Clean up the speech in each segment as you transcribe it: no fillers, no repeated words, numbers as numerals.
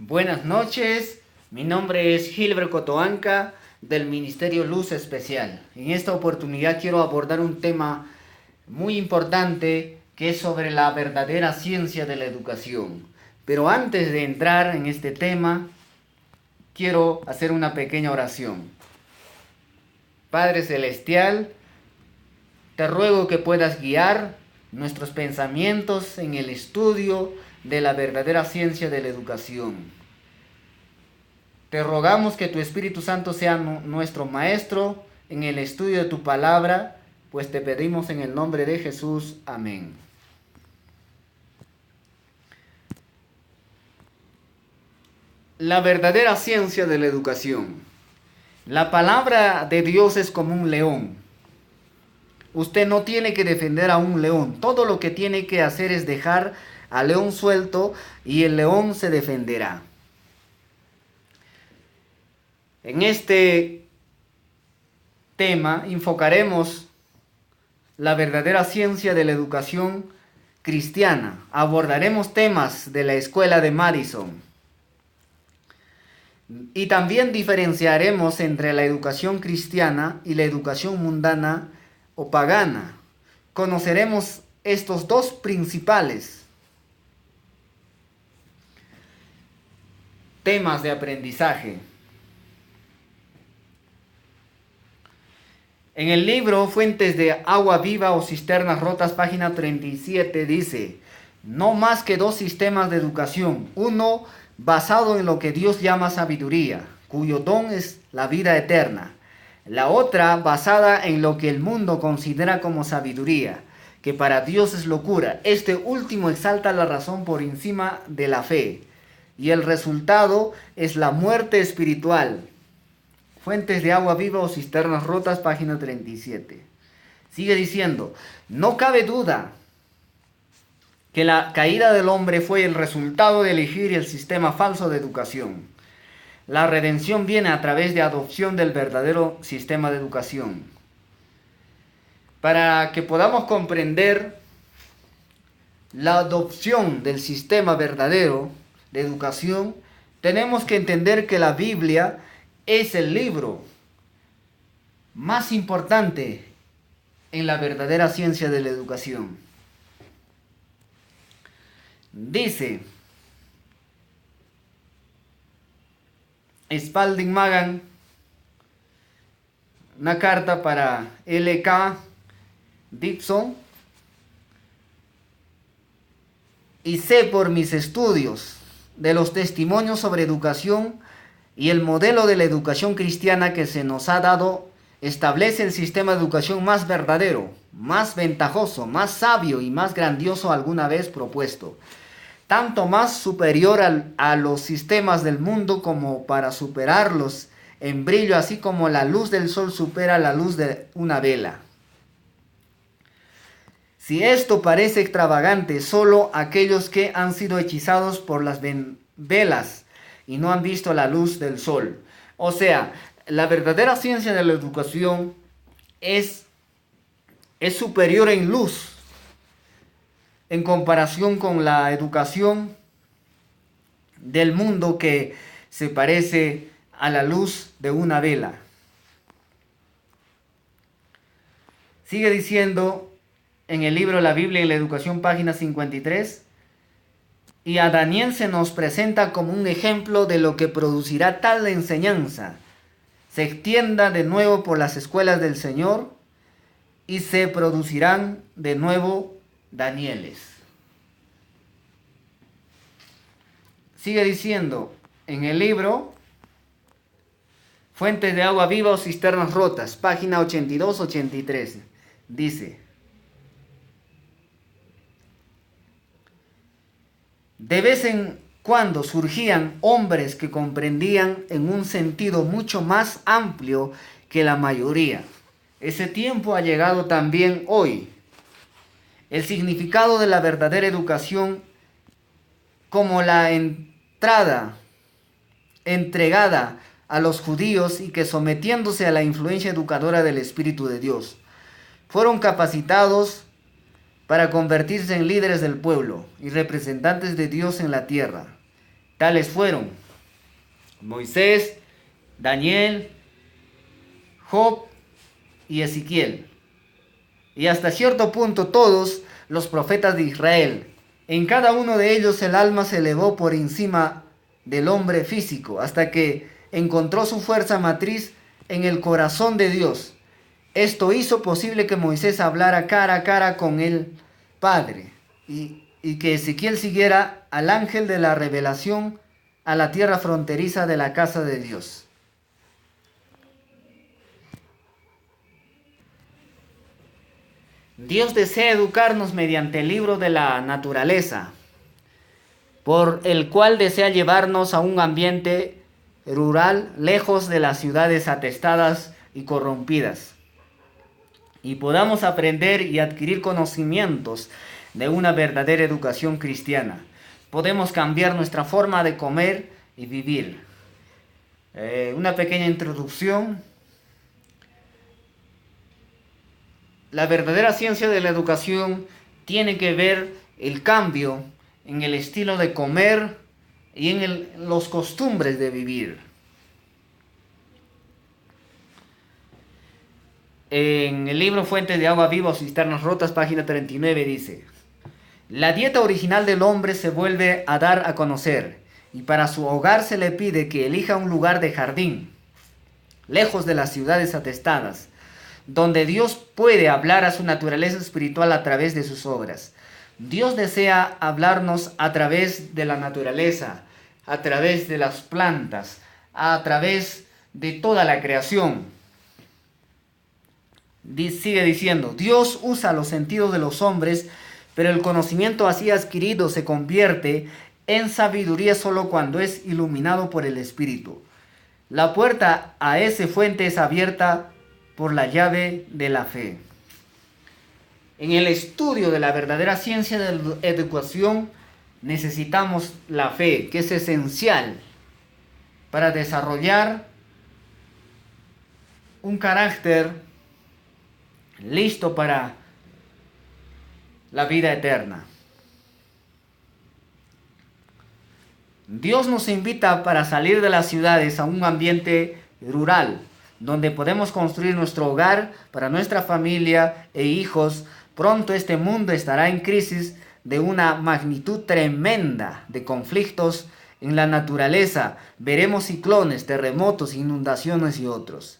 Buenas noches, mi nombre es Gilbert Cotoanca del Ministerio Luz Especial. En esta oportunidad quiero abordar un tema muy importante que es sobre la verdadera ciencia de la educación. Pero antes de entrar en este tema, quiero hacer una pequeña oración. Padre Celestial, te ruego que puedas guiar nuestros pensamientos en el estudio de la verdadera ciencia de la educación. Te rogamos que tu Espíritu Santo sea nuestro maestro en el estudio de tu palabra, pues te pedimos en el nombre de Jesús. Amén. La verdadera ciencia de la educación. La palabra de Dios es como un león. Usted no tiene que defender a un león. Todo lo que tiene que hacer es dejar al león suelto y el león se defenderá. En este tema enfocaremos la verdadera ciencia de la educación cristiana. Abordaremos temas de la escuela de Madison. Y también diferenciaremos entre la educación cristiana y la educación mundana o pagana. Conoceremos estos dos principales temas de aprendizaje. En el libro Fuentes de Agua Viva o Cisternas Rotas, página 37, dice: no más que dos sistemas de educación, uno basado en lo que Dios llama sabiduría, cuyo don es la vida eterna. La otra basada en lo que el mundo considera como sabiduría, que para Dios es locura. Este último exalta la razón por encima de la fe, y el resultado es la muerte espiritual. Fuentes de Agua Viva o Cisternas Rotas, página 37. Sigue diciendo: no cabe duda que la caída del hombre fue el resultado de elegir el sistema falso de educación. La redención viene a través de adopción del verdadero sistema de educación. Para que podamos comprender la adopción del sistema verdadero de educación, tenemos que entender que la Biblia es el libro más importante en la verdadera ciencia de la educación. Dice Spalding Magan, una carta para L.K. Dixon: y sé por mis estudios de los testimonios sobre educación y el modelo de la educación cristiana que se nos ha dado, establece el sistema de educación más verdadero, más ventajoso, más sabio y más grandioso alguna vez propuesto. Tanto más superior a los sistemas del mundo como para superarlos en brillo, así como la luz del sol supera la luz de una vela. Si esto parece extravagante, solo aquellos que han sido hechizados por las velas y no han visto la luz del sol. O sea, la verdadera ciencia de la educación es superior en luz en comparación con la educación del mundo, que se parece a la luz de una vela. Sigue diciendo en el libro La Biblia y la Educación, página 53, y a Daniel se nos presenta como un ejemplo de lo que producirá tal enseñanza se extienda de nuevo por las escuelas del Señor y se producirán de nuevo Danieles. Sigue diciendo en el libro Fuentes de Agua Viva o Cisternas Rotas, página 82-83, dice: de vez en cuando surgían hombres que comprendían en un sentido mucho más amplio que la mayoría. Ese tiempo ha llegado también hoy. El significado de la verdadera educación como la entregada a los judíos, y que, sometiéndose a la influencia educadora del Espíritu de Dios, fueron capacitados para convertirse en líderes del pueblo y representantes de Dios en la tierra. Tales fueron Moisés, Daniel, Job y Ezequiel. Y hasta cierto punto todos los profetas de Israel. En cada uno de ellos el alma se elevó por encima del hombre físico, hasta que encontró su fuerza matriz en el corazón de Dios. Esto hizo posible que Moisés hablara cara a cara con el Padre y que Ezequiel siguiera al ángel de la revelación a la tierra fronteriza de la casa de Dios. Dios desea educarnos mediante el libro de la naturaleza, por el cual desea llevarnos a un ambiente rural, lejos de las ciudades atestadas y corrompidas, y podamos aprender y adquirir conocimientos de una verdadera educación cristiana. Podemos cambiar nuestra forma de comer y vivir. Una pequeña introducción. La verdadera ciencia de la educación tiene que ver el cambio en el estilo de comer y en los costumbres de vivir. En el libro Fuentes de agua viva o cisternas rotas, página 39, dice: la dieta original del hombre se vuelve a dar a conocer, y para su hogar se le pide que elija un lugar de jardín, lejos de las ciudades atestadas, donde Dios puede hablar a su naturaleza espiritual a través de sus obras. Dios desea hablarnos a través de la naturaleza, a través de las plantas, a través de toda la creación. Sigue diciendo: Dios usa los sentidos de los hombres, pero el conocimiento así adquirido se convierte en sabiduría solo cuando es iluminado por el Espíritu. La puerta a esa fuente es abierta por la llave de la fe. En el estudio de la verdadera ciencia de la educación necesitamos la fe, que es esencial para desarrollar un carácter listo para la vida eterna. Dios nos invita para salir de las ciudades a un ambiente rural, donde podemos construir nuestro hogar para nuestra familia e hijos. Pronto este mundo estará en crisis de una magnitud tremenda de conflictos en la naturaleza. Veremos ciclones, terremotos, inundaciones y otros.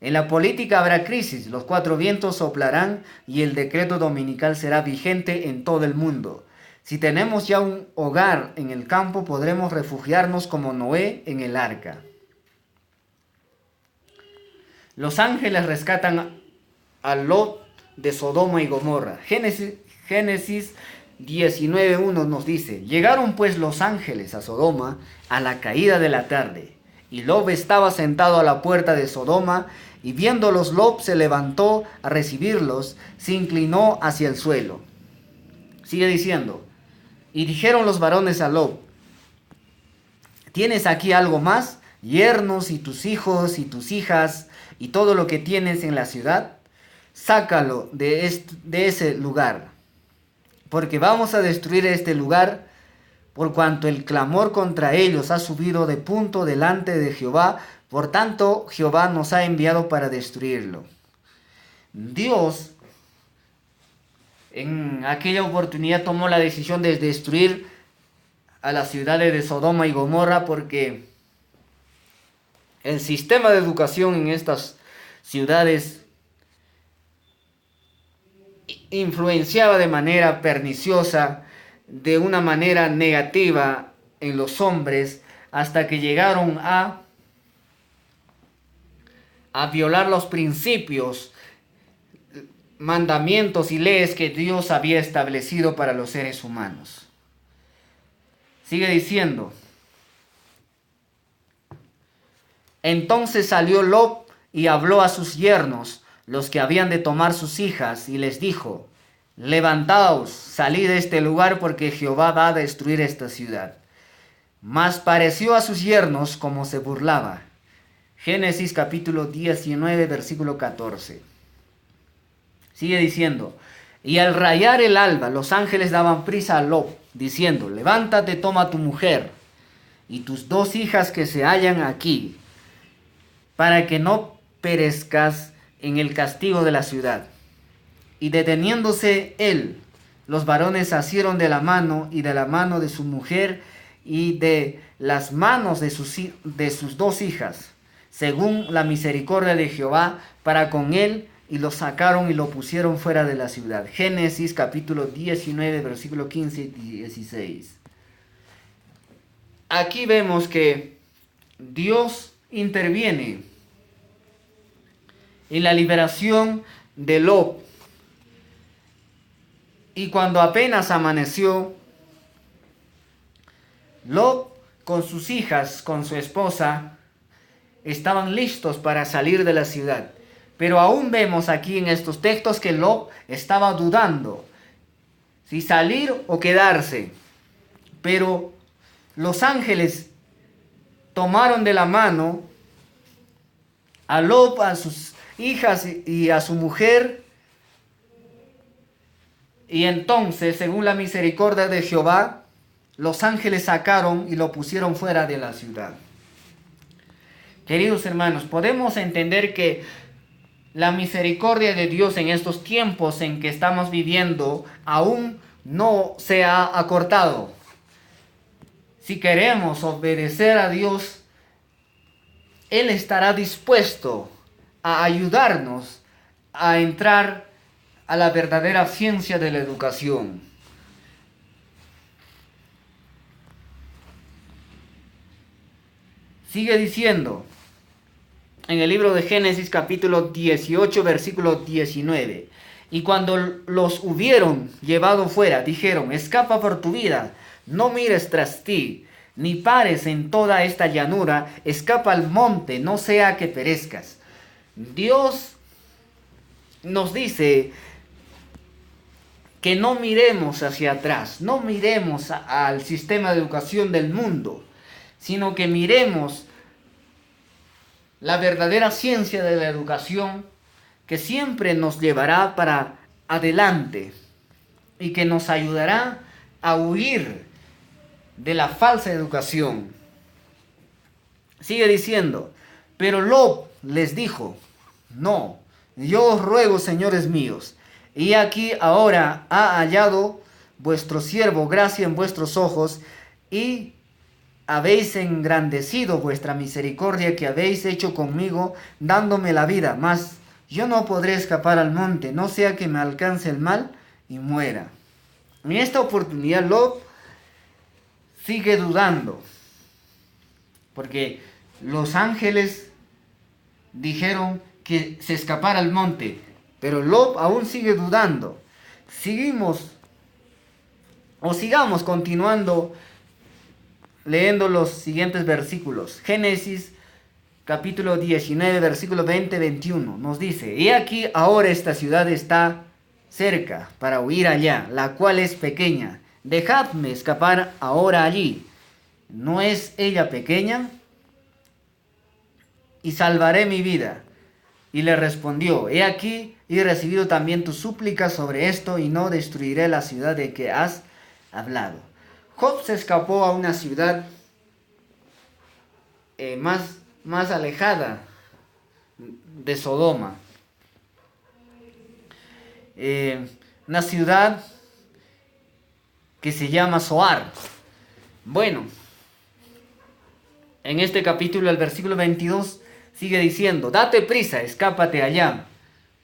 En la política habrá crisis, los cuatro vientos soplarán y el decreto dominical será vigente en todo el mundo. Si tenemos ya un hogar en el campo, podremos refugiarnos como Noé en el arca. Los ángeles rescatan a Lot de Sodoma y Gomorra. Génesis 19:1 nos dice: llegaron pues los ángeles a Sodoma a la caída de la tarde, y Lot estaba sentado a la puerta de Sodoma, y viéndolos Lot se levantó a recibirlos, se inclinó hacia el suelo. Sigue diciendo: y dijeron los varones a Lot: ¿tienes aquí algo más? Yernos y tus hijos y tus hijas y todo lo que tienes en la ciudad, sácalo de ese lugar, porque vamos a destruir este lugar, por cuanto el clamor contra ellos ha subido de punto delante de Jehová, por tanto Jehová nos ha enviado para destruirlo. Dios en aquella oportunidad tomó la decisión de destruir a las ciudades de Sodoma y Gomorra, porque el sistema de educación en estas ciudades influenciaba de manera perniciosa, de una manera negativa en los hombres, hasta que llegaron a violar los principios, mandamientos y leyes que Dios había establecido para los seres humanos. Sigue diciendo: entonces salió Lot y habló a sus yernos, los que habían de tomar sus hijas, y les dijo: levantaos, salid de este lugar, porque Jehová va a destruir esta ciudad. Mas pareció a sus yernos como se burlaba. Génesis capítulo 19, versículo 14. Sigue diciendo: y al rayar el alba, los ángeles daban prisa a Lot, diciendo: levántate, toma tu mujer. y tus 2 hijas que se hallan aquí, para que no perezcas en el castigo de la ciudad. Y deteniéndose él, los varones asieron de la mano y de la mano de su mujer y de las manos de sus 2 hijas, según la misericordia de Jehová para con él, y lo sacaron y lo pusieron fuera de la ciudad. Génesis capítulo 19, versículo 15 y 16. Aquí vemos que Dios interviene en la liberación de Lot. Y cuando apenas amaneció, Lot con sus hijas, con su esposa, estaban listos para salir de la ciudad. Pero aún vemos aquí en estos textos que Lot estaba dudando si salir o quedarse. Pero los ángeles tomaron de la mano a Lot, a sus hijas y a su mujer. Y entonces, según la misericordia de Jehová, los ángeles sacaron y lo pusieron fuera de la ciudad. Queridos hermanos, podemos entender que la misericordia de Dios en estos tiempos en que estamos viviendo aún no se ha acortado. Si queremos obedecer a Dios, Él estará dispuesto a ayudarnos a entrar a la verdadera ciencia de la educación. Sigue diciendo en el libro de Génesis capítulo 18 versículo 19. Y cuando los hubieron llevado fuera, dijeron: escapa por tu vida, no mires tras ti, ni pares en toda esta llanura, escapa al monte, no sea que perezcas. Dios nos dice que no miremos hacia atrás, no miremos al sistema de educación del mundo, sino que miremos la verdadera ciencia de la educación, que siempre nos llevará para adelante y que nos ayudará a huir de la falsa educación. Sigue diciendo: pero Lot les dijo: no, yo os ruego, señores míos, y aquí ahora ha hallado vuestro siervo gracia en vuestros ojos, y habéis engrandecido vuestra misericordia que habéis hecho conmigo, dándome la vida, mas yo no podré escapar al monte, no sea que me alcance el mal y muera. En esta oportunidad Lot sigue dudando, porque los ángeles dijeron que se escapara al monte, pero Lot aún sigue dudando. Sigamos continuando leyendo los siguientes versículos. Génesis capítulo 19, versículo 20-21 nos dice: he aquí ahora esta ciudad está cerca para huir allá, la cual es pequeña. Dejadme escapar ahora allí. ¿No es ella pequeña? Y salvaré mi vida. Y le respondió: he aquí, he recibido también tu súplica sobre esto, y no destruiré la ciudad de que has hablado. Job se escapó a una ciudad más alejada de Sodoma. Una ciudad que se llama Zoar. Bueno, en este capítulo, el versículo 22 sigue diciendo: date prisa, escápate allá,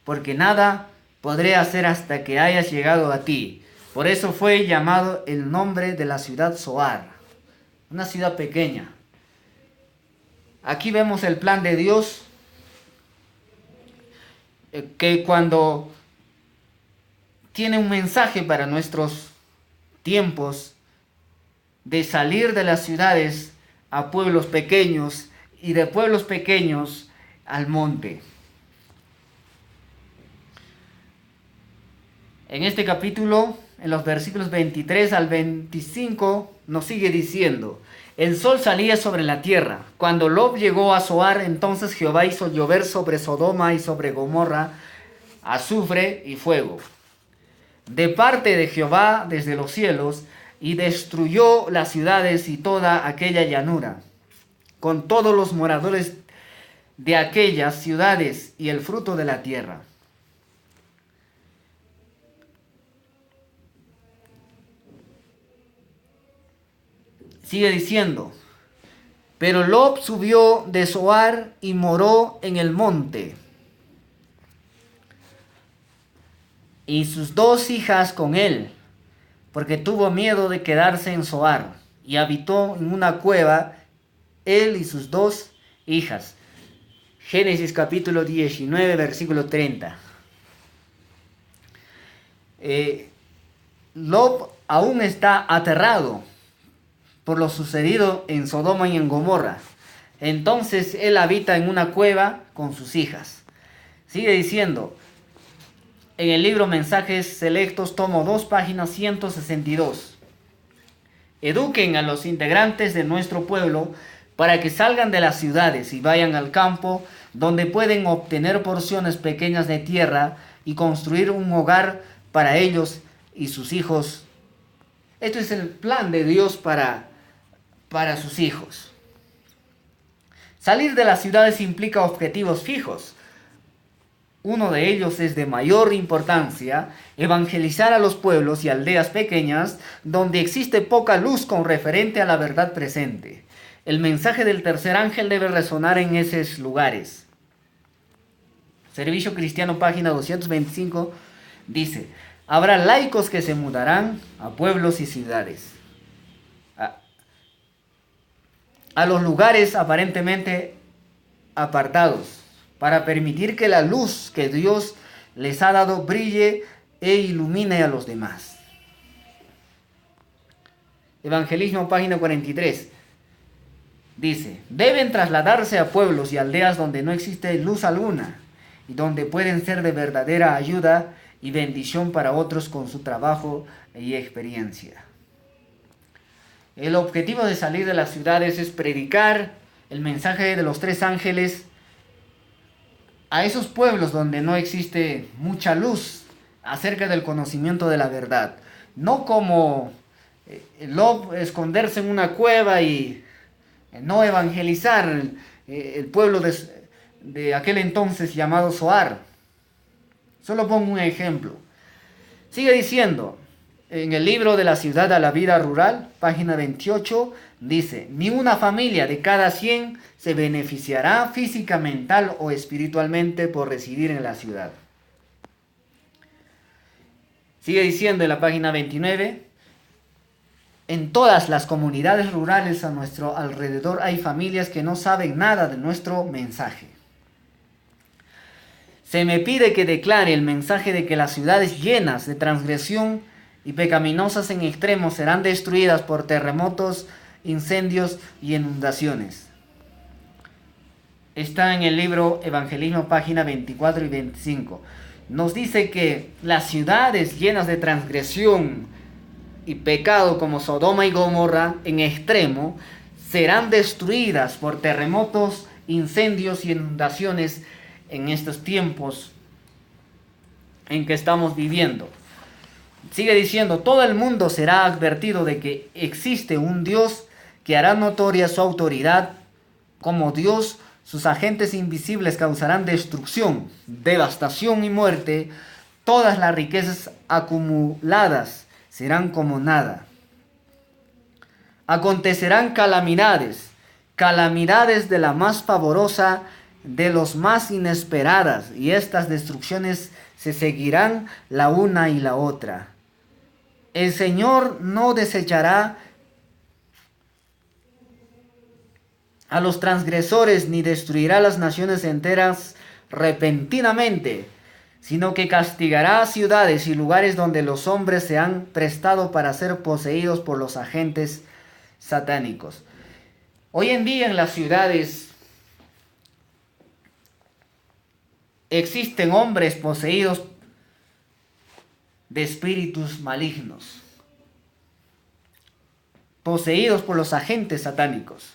porque nada podré hacer hasta que hayas llegado a ti. Por eso fue llamado el nombre de la ciudad Zoar, una ciudad pequeña. Aquí vemos el plan de Dios, que cuando tiene un mensaje para nuestros tiempos, de salir de las ciudades a pueblos pequeños y de pueblos pequeños al monte. En este capítulo, en los versículos 23 al 25, nos sigue diciendo: el sol salía sobre la tierra. Cuando Lot llegó a Zoar, entonces Jehová hizo llover sobre Sodoma y sobre Gomorra azufre y fuego de parte de Jehová desde los cielos, y destruyó las ciudades y toda aquella llanura, con todos los moradores de aquellas ciudades y el fruto de la tierra. Sigue diciendo, pero Lot subió de Zoar y moró en el monte, y sus 2 hijas con él, porque tuvo miedo de quedarse en Zoar, y habitó en una cueva, él y sus 2 hijas. Génesis capítulo 19, versículo 30. Lot aún está aterrado por lo sucedido en Sodoma y en Gomorra. Entonces él habita en una cueva con sus hijas. Sigue diciendo, en el libro Mensajes Selectos, tomo 2, página 162. Eduquen a los integrantes de nuestro pueblo para que salgan de las ciudades y vayan al campo, donde pueden obtener porciones pequeñas de tierra y construir un hogar para ellos y sus hijos. Esto es el plan de Dios para sus hijos. Salir de las ciudades implica objetivos fijos. Uno de ellos es de mayor importancia: evangelizar a los pueblos y aldeas pequeñas donde existe poca luz con referente a la verdad presente. El mensaje del tercer ángel debe resonar en esos lugares. Servicio Cristiano, página 225, dice: habrá laicos que se mudarán a pueblos y ciudades, a los lugares aparentemente apartados, para permitir que la luz que Dios les ha dado brille e ilumine a los demás. Evangelismo, página 43. Dice: deben trasladarse a pueblos y aldeas donde no existe luz alguna y donde pueden ser de verdadera ayuda y bendición para otros con su trabajo y experiencia. El objetivo de salir de las ciudades es predicar el mensaje de los 3 ángeles a esos pueblos donde no existe mucha luz acerca del conocimiento de la verdad. No como Lot esconderse en una cueva y no evangelizar el pueblo de aquel entonces llamado Zoar. Solo pongo un ejemplo. Sigue diciendo, en el libro de la ciudad a la vida rural, página 28, dice: ni una familia de cada 100 se beneficiará física, mental o espiritualmente por residir en la ciudad. Sigue diciendo en la página 29, en todas las comunidades rurales a nuestro alrededor hay familias que no saben nada de nuestro mensaje. Se me pide que declare el mensaje de que las ciudades llenas de transgresión y pecaminosas en extremo serán destruidas por terremotos, incendios y inundaciones. Está en el libro Evangelismo, página 24 y 25. Nos dice que las ciudades llenas de transgresión y pecado como Sodoma y Gomorra en extremo serán destruidas por terremotos, incendios y inundaciones en estos tiempos en que estamos viviendo. Sigue diciendo: todo el mundo será advertido de que existe un Dios que hará notoria su autoridad. Como Dios, sus agentes invisibles causarán destrucción, devastación y muerte. Todas las riquezas acumuladas serán como nada. Acontecerán calamidades, calamidades de la más pavorosa, de los más inesperadas, y estas destrucciones se seguirán la una y la otra. El Señor no desechará a los transgresores ni destruirá las naciones enteras repentinamente, sino que castigará ciudades y lugares donde los hombres se han prestado para ser poseídos por los agentes satánicos. Hoy en día en las ciudades existen hombres poseídos de espíritus malignos, poseídos por los agentes satánicos.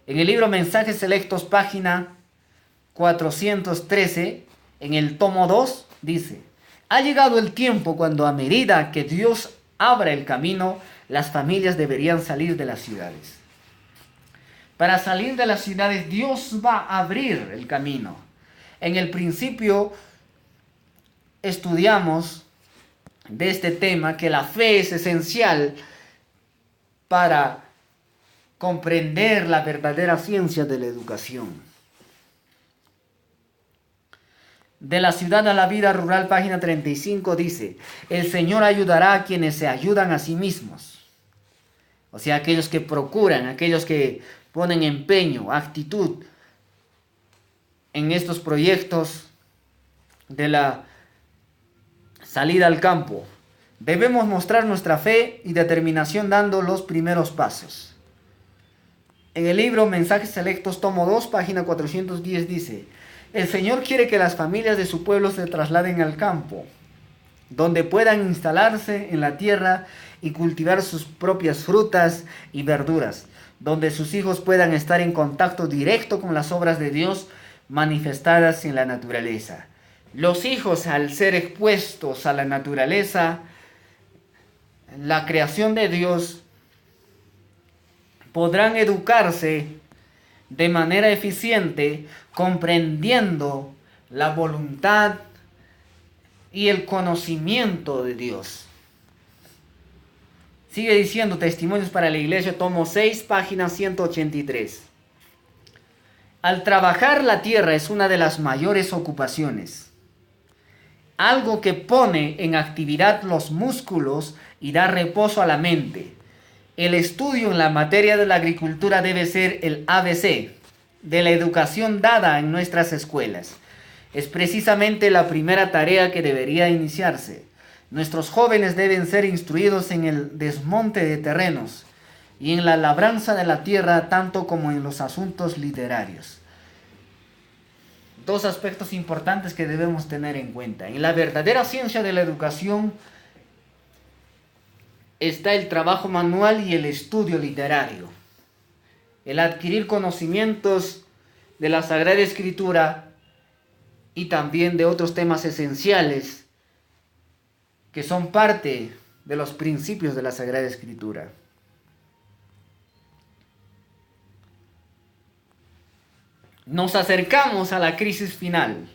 En el libro Mensajes Selectos, página 413, en el tomo 2, dice: ha llegado el tiempo cuando, a medida que Dios abra el camino, las familias deberían salir de las ciudades. Para salir de las ciudades, Dios va a abrir el camino. En el principio estudiamos de este tema que la fe es esencial para comprender la verdadera ciencia de la educación. De la ciudad a la vida rural, página 35, dice: el Señor ayudará a quienes se ayudan a sí mismos. O sea, aquellos que procuran, aquellos que ponen empeño, actitud en estos proyectos de la salida al campo. Debemos mostrar nuestra fe y determinación dando los primeros pasos. En el libro Mensajes Selectos, tomo 2, página 410, dice: el Señor quiere que las familias de su pueblo se trasladen al campo, donde puedan instalarse en la tierra y cultivar sus propias frutas y verduras, donde sus hijos puedan estar en contacto directo con las obras de Dios manifestadas en la naturaleza. Los hijos, al ser expuestos a la naturaleza, la creación de Dios, podrán educarse de manera eficiente, comprendiendo la voluntad y el conocimiento de Dios. Sigue diciendo Testimonios para la Iglesia, tomo 6, página 183. Al trabajar la tierra es una de las mayores ocupaciones, algo que pone en actividad los músculos y da reposo a la mente. El estudio en la materia de la agricultura debe ser el ABC de la educación dada en nuestras escuelas. Es precisamente la primera tarea que debería iniciarse. Nuestros jóvenes deben ser instruidos en el desmonte de terrenos y en la labranza de la tierra, tanto como en los asuntos literarios. Dos aspectos importantes que debemos tener en cuenta. En la verdadera ciencia de la educación está el trabajo manual y el estudio literario. El adquirir conocimientos de la Sagrada Escritura y también de otros temas esenciales que son parte de los principios de la Sagrada Escritura. Nos acercamos a la crisis final,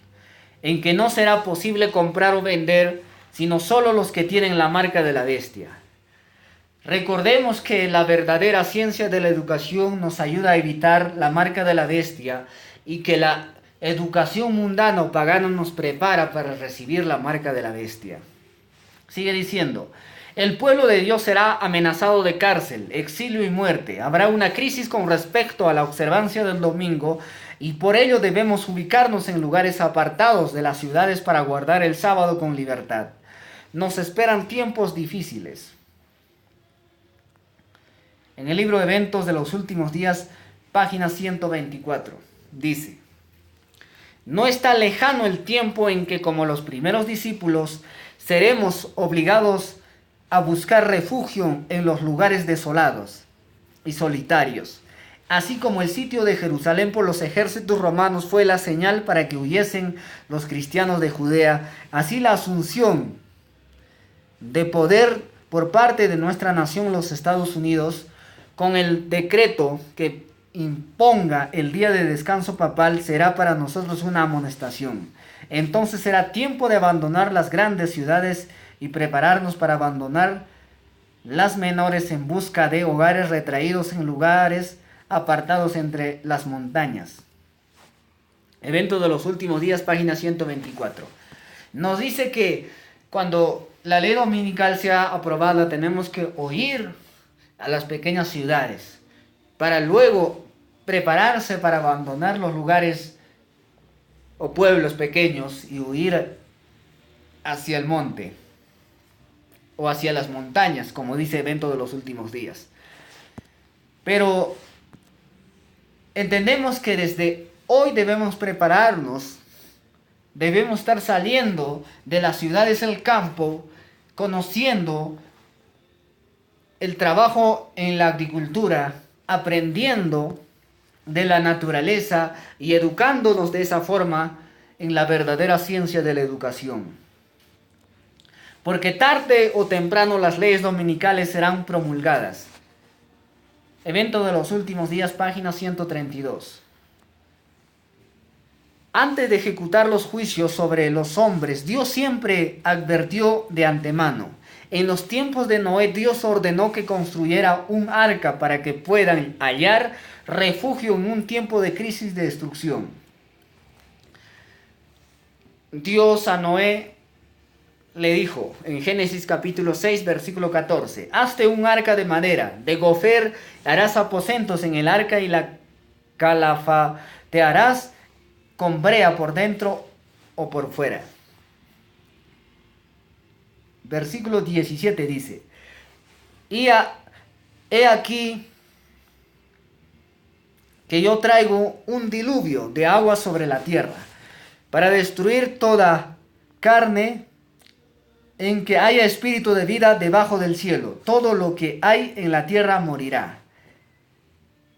en que no será posible comprar o vender, sino solo los que tienen la marca de la bestia. Recordemos que la verdadera ciencia de la educación nos ayuda a evitar la marca de la bestia y que la educación mundana o pagana nos prepara para recibir la marca de la bestia. Sigue diciendo: el pueblo de Dios será amenazado de cárcel, exilio y muerte. Habrá una crisis con respecto a la observancia del domingo y por ello debemos ubicarnos en lugares apartados de las ciudades para guardar el sábado con libertad. Nos esperan tiempos difíciles. En el libro Eventos de los Últimos Días, página 124, dice: no está lejano el tiempo en que, como los primeros discípulos, seremos obligados a buscar refugio en los lugares desolados y solitarios. Así como el sitio de Jerusalén por los ejércitos romanos fue la señal para que huyesen los cristianos de Judea, así la asunción de poder por parte de nuestra nación, los Estados Unidos, con el decreto que imponga el día de descanso papal, será para nosotros una amonestación. Entonces será tiempo de abandonar las grandes ciudades y prepararnos para abandonar las menores en busca de hogares retraídos en lugares apartados entre las montañas. Evento de los Últimos Días, página 124. Nos dice que cuando la ley dominical sea aprobada, tenemos que huir a las pequeñas ciudades para luego prepararse para abandonar los lugares o pueblos pequeños y huir hacia el monte o hacia las montañas, como dice Evento de los Últimos Días. Pero entendemos que desde hoy debemos prepararnos, debemos estar saliendo de las ciudades al campo, conociendo el trabajo en la agricultura, aprendiendo de la naturaleza y educándonos de esa forma en la verdadera ciencia de la educación. porque tarde o temprano las leyes dominicales serán promulgadas. Evento de los últimos días, página 132. Antes de ejecutar los juicios sobre los hombres, Dios siempre advirtió de antemano. En los tiempos de Noé, Dios ordenó que construyera un arca para que puedan hallar refugio en un tiempo de crisis de destrucción. Dios a Noé le dijo en Génesis capítulo 6, versículo 14: hazte un arca de madera, de gofer harás aposentos en el arca y la calafatearás con brea por dentro o por fuera. Versículo 17 dice: he aquí que yo traigo un diluvio de agua sobre la tierra, para destruir toda carne en que haya espíritu de vida debajo del cielo. Todo lo que hay en la tierra morirá.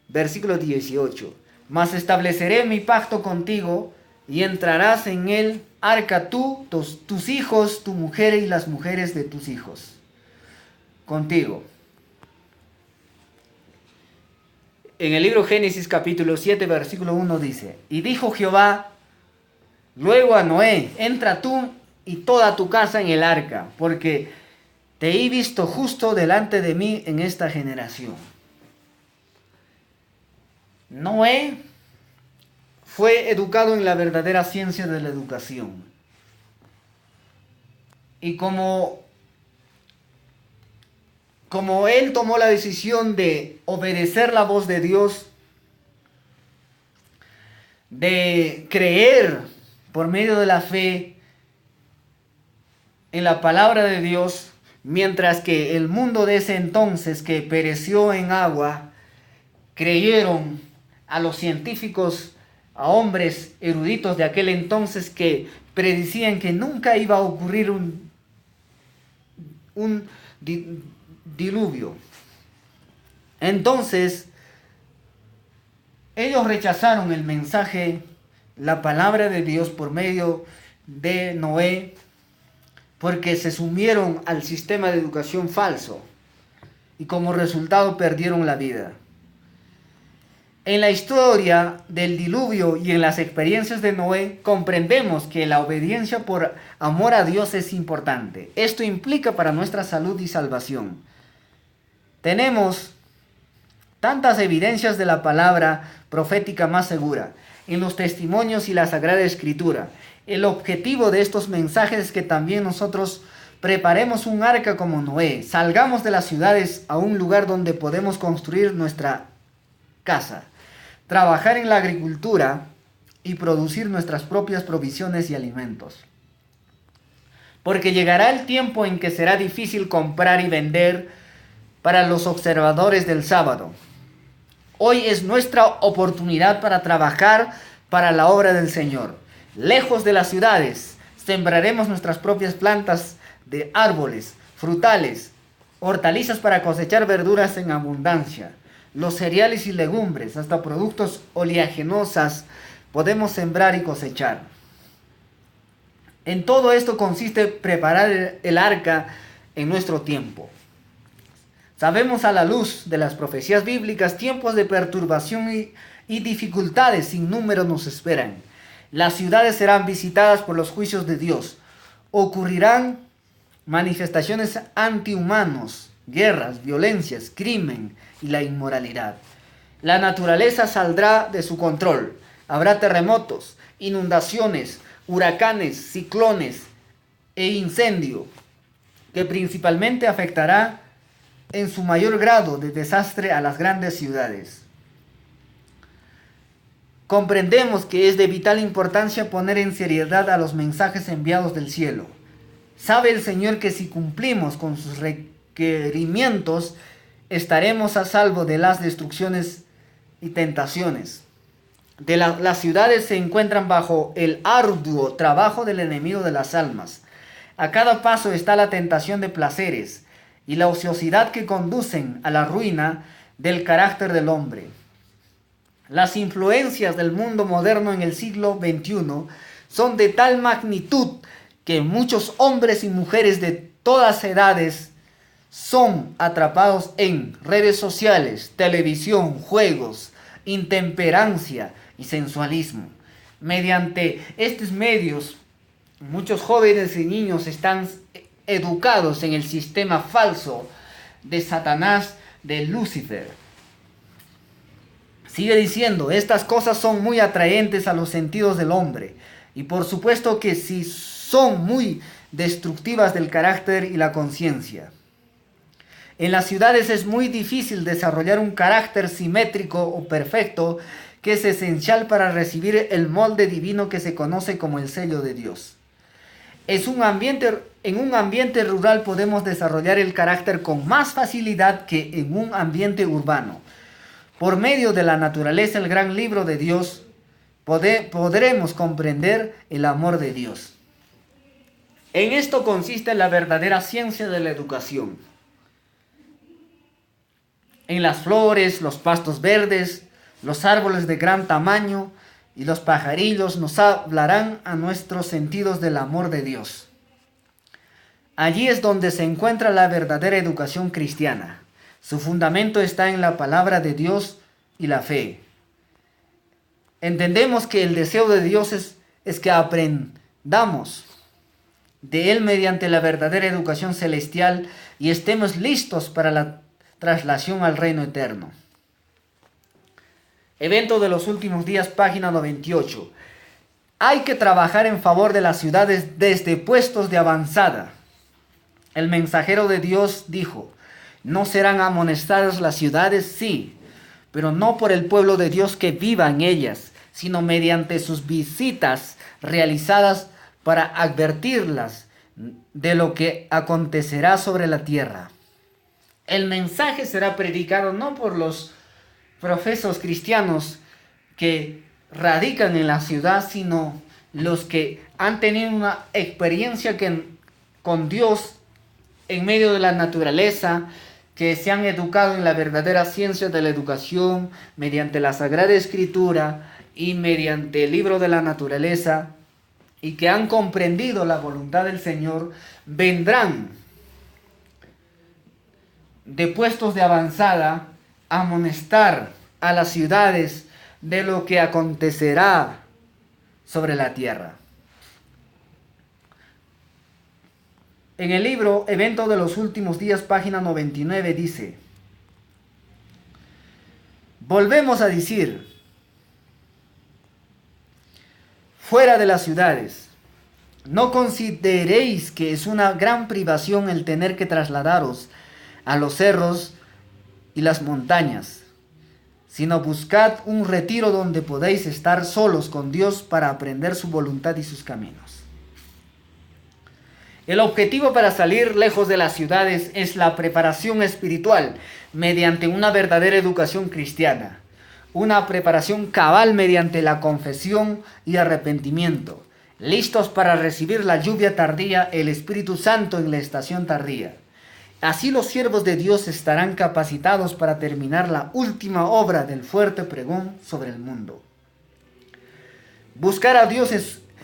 Versículo 18. Mas estableceré mi pacto contigo, y entrarás en el arca tú, tus hijos, tu mujer y las mujeres de tus hijos. Contigo. En el libro Génesis capítulo 7, versículo 1 dice: y dijo Jehová luego a Noé: entra tú y toda tu casa en el arca, porque te he visto justo delante de mí en esta generación. Noé fue educado en la verdadera ciencia de la educación. Y como él tomó la decisión de obedecer la voz de Dios, de creer por medio de la fe en la palabra de Dios, mientras que el mundo de ese entonces, que pereció en agua, creyeron a los científicos, a hombres eruditos de aquel entonces, que predicían que nunca iba a ocurrir un diluvio. Entonces, ellos rechazaron el mensaje, la palabra de Dios por medio de Noé, porque se sumieron al sistema de educación falso y como resultado perdieron la vida. En la historia del diluvio y en las experiencias de Noé comprendemos que la obediencia por amor a Dios es importante. Esto implica para nuestra salud y salvación. Tenemos tantas evidencias de la palabra profética más segura en los testimonios y la Sagrada Escritura. El objetivo de estos mensajes es que también nosotros preparemos un arca como Noé. Salgamos de las ciudades a un lugar donde podemos construir nuestra casa, trabajar en la agricultura y producir nuestras propias provisiones y alimentos. Porque llegará el tiempo en que será difícil comprar y vender para los observadores del sábado. Hoy es nuestra oportunidad para trabajar para la obra del Señor. Lejos de las ciudades, sembraremos nuestras propias plantas de árboles, frutales, hortalizas para cosechar verduras en abundancia. Los cereales y legumbres, hasta productos oleaginosas, podemos sembrar y cosechar. En todo esto consiste preparar el arca en nuestro tiempo. Sabemos a la luz de las profecías bíblicas, tiempos de perturbación y dificultades sin número nos esperan. Las ciudades serán visitadas por los juicios de Dios. Ocurrirán manifestaciones antihumanos, guerras, violencias, crimen y la inmoralidad. La naturaleza saldrá de su control. Habrá terremotos, inundaciones, huracanes, ciclones e incendio, que principalmente afectará en su mayor grado de desastre a las grandes ciudades. Comprendemos que es de vital importancia poner en seriedad a los mensajes enviados del cielo. Sabe el Señor que si cumplimos con sus requerimientos, estaremos a salvo de las destrucciones y tentaciones. Las ciudades se encuentran bajo el arduo trabajo del enemigo de las almas. A cada paso está la tentación de placeres y la ociosidad que conducen a la ruina del carácter del hombre. Las influencias del mundo moderno en el siglo XXI son de tal magnitud que muchos hombres y mujeres de todas edades son atrapados en redes sociales, televisión, juegos, intemperancia y sensualismo. Mediante estos medios, muchos jóvenes y niños están educados en el sistema falso de Satanás, de Lucifer. Sigue diciendo, estas cosas son muy atraentes a los sentidos del hombre, y por supuesto que sí son muy destructivas del carácter y la conciencia. En las ciudades es muy difícil desarrollar un carácter simétrico o perfecto, que es esencial para recibir el molde divino que se conoce como el sello de Dios. En un ambiente rural podemos desarrollar el carácter con más facilidad que en un ambiente urbano. Por medio de la naturaleza, el gran libro de Dios, podremos comprender el amor de Dios. En esto consiste la verdadera ciencia de la educación. En las flores, los pastos verdes, los árboles de gran tamaño y los pajarillos nos hablarán a nuestros sentidos del amor de Dios. Allí es donde se encuentra la verdadera educación cristiana. Su fundamento está en la palabra de Dios y la fe. Entendemos que el deseo de Dios es que aprendamos de Él mediante la verdadera educación celestial y estemos listos para la traslación al reino eterno. Evento de los últimos días, página 98. Hay que trabajar en favor de las ciudades desde puestos de avanzada. El mensajero de Dios dijo, no serán amonestadas las ciudades, sí, pero no por el pueblo de Dios que viva en ellas, sino mediante sus visitas realizadas para advertirlas de lo que acontecerá sobre la tierra. El mensaje será predicado no por los profesos cristianos que radican en la ciudad, sino los que han tenido una experiencia con Dios en medio de la naturaleza, que se han educado en la verdadera ciencia de la educación mediante la Sagrada Escritura y mediante el libro de la naturaleza, y que han comprendido la voluntad del Señor, vendrán de puestos de avanzada a amonestar a las ciudades de lo que acontecerá sobre la tierra. En el libro Evento de los Últimos Días, página 99, dice, volvemos a decir, fuera de las ciudades, no consideréis que es una gran privación el tener que trasladaros a los cerros y las montañas, sino buscad un retiro donde podéis estar solos con Dios para aprender su voluntad y sus caminos. El objetivo para salir lejos de las ciudades es la preparación espiritual mediante una verdadera educación cristiana, una preparación cabal mediante la confesión y arrepentimiento, listos para recibir la lluvia tardía, el Espíritu Santo en la estación tardía. Así los siervos de Dios estarán capacitados para terminar la última obra del fuerte pregón sobre el mundo. Buscar a Dios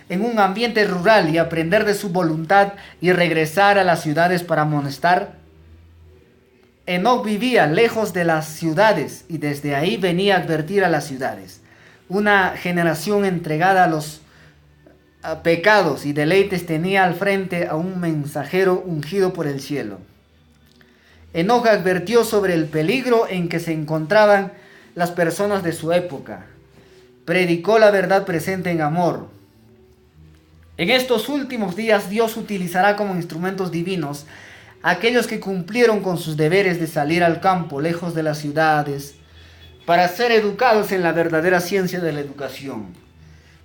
en un ambiente rural y aprender de su voluntad y regresar a las ciudades para amonestar. Enoc vivía lejos de las ciudades y desde ahí venía a advertir a las ciudades. Una generación entregada a los pecados y deleites tenía al frente a un mensajero ungido por el cielo. Enoc advirtió sobre el peligro en que se encontraban las personas de su época. Predicó la verdad presente en amor. En estos últimos días Dios utilizará como instrumentos divinos a aquellos que cumplieron con sus deberes de salir al campo, lejos de las ciudades, para ser educados en la verdadera ciencia de la educación,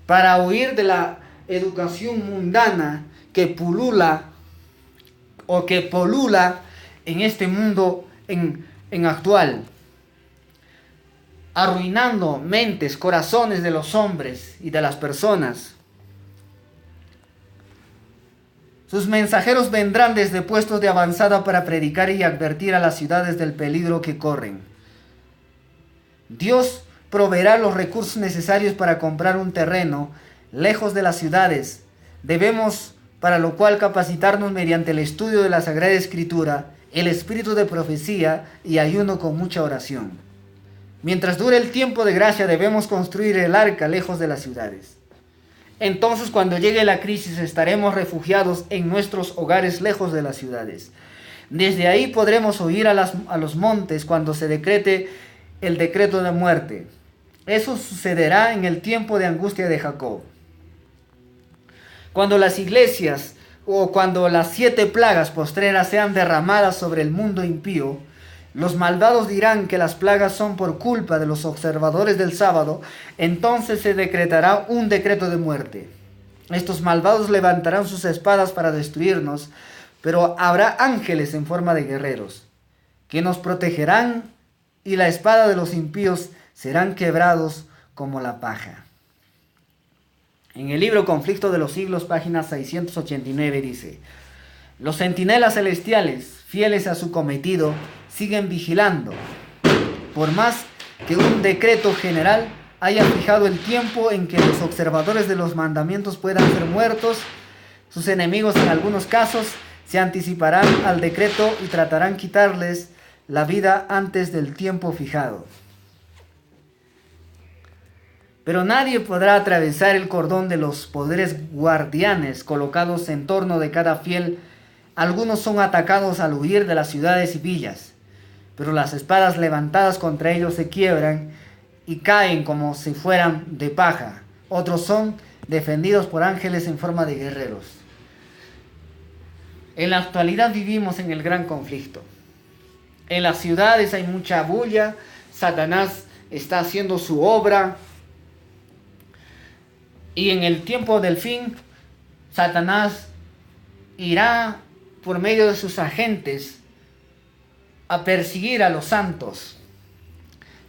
para huir de la educación mundana que polula en este mundo en actual, arruinando mentes, corazones de los hombres y de las personas. Sus mensajeros vendrán desde puestos de avanzada para predicar y advertir a las ciudades del peligro que corren. Dios proveerá los recursos necesarios para comprar un terreno lejos de las ciudades. Debemos para lo cual capacitarnos mediante el estudio de la Sagrada Escritura, el espíritu de profecía y ayuno con mucha oración. Mientras dure el tiempo de gracia debemos construir el arca lejos de las ciudades. Entonces cuando llegue la crisis estaremos refugiados en nuestros hogares lejos de las ciudades. Desde ahí podremos huir a los montes cuando se decrete el decreto de muerte. Eso sucederá en el tiempo de angustia de Jacob. Cuando las iglesias o cuando las 7 plagas postreras sean derramadas sobre el mundo impío, los malvados dirán que las plagas son por culpa de los observadores del sábado, entonces se decretará un decreto de muerte. Estos malvados levantarán sus espadas para destruirnos, pero habrá ángeles en forma de guerreros, que nos protegerán, y la espada de los impíos serán quebrados como la paja. En el libro Conflicto de los Siglos, página 689, dice: los centinelas celestiales, fieles a su cometido, siguen vigilando. Por más que un decreto general haya fijado el tiempo en que los observadores de los mandamientos puedan ser muertos, sus enemigos en algunos casos se anticiparán al decreto y tratarán quitarles la vida antes del tiempo fijado. Pero nadie podrá atravesar el cordón de los poderes guardianes colocados en torno de cada fiel. Algunos son atacados al huir de las ciudades y villas, pero las espadas levantadas contra ellos se quiebran y caen como si fueran de paja. Otros son defendidos por ángeles en forma de guerreros. En la actualidad vivimos en el gran conflicto. En las ciudades hay mucha bulla, Satanás está haciendo su obra. Y en el tiempo del fin, Satanás irá por medio de sus agentes a perseguir a los santos.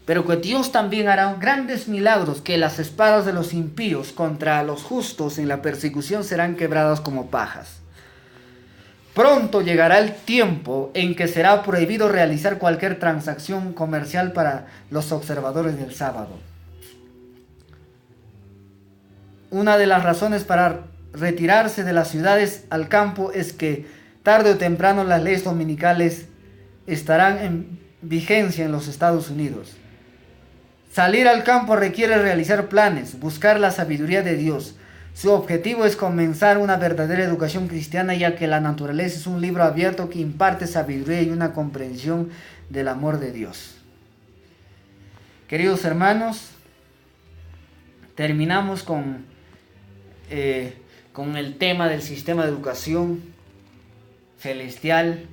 Pero que Dios también hará grandes milagros, que las espadas de los impíos contra los justos en la persecución serán quebradas como pajas. Pronto llegará el tiempo en que será prohibido realizar cualquier transacción comercial para los observadores del sábado. Una de las razones para retirarse de las ciudades al campo es que tarde o temprano las leyes dominicales estarán en vigencia en los Estados Unidos. Salir al campo requiere realizar planes, buscar la sabiduría de Dios. Su objetivo es comenzar una verdadera educación cristiana, ya que la naturaleza es un libro abierto que imparte sabiduría y una comprensión del amor de Dios. Queridos hermanos, terminamos con el tema del sistema de educación celestial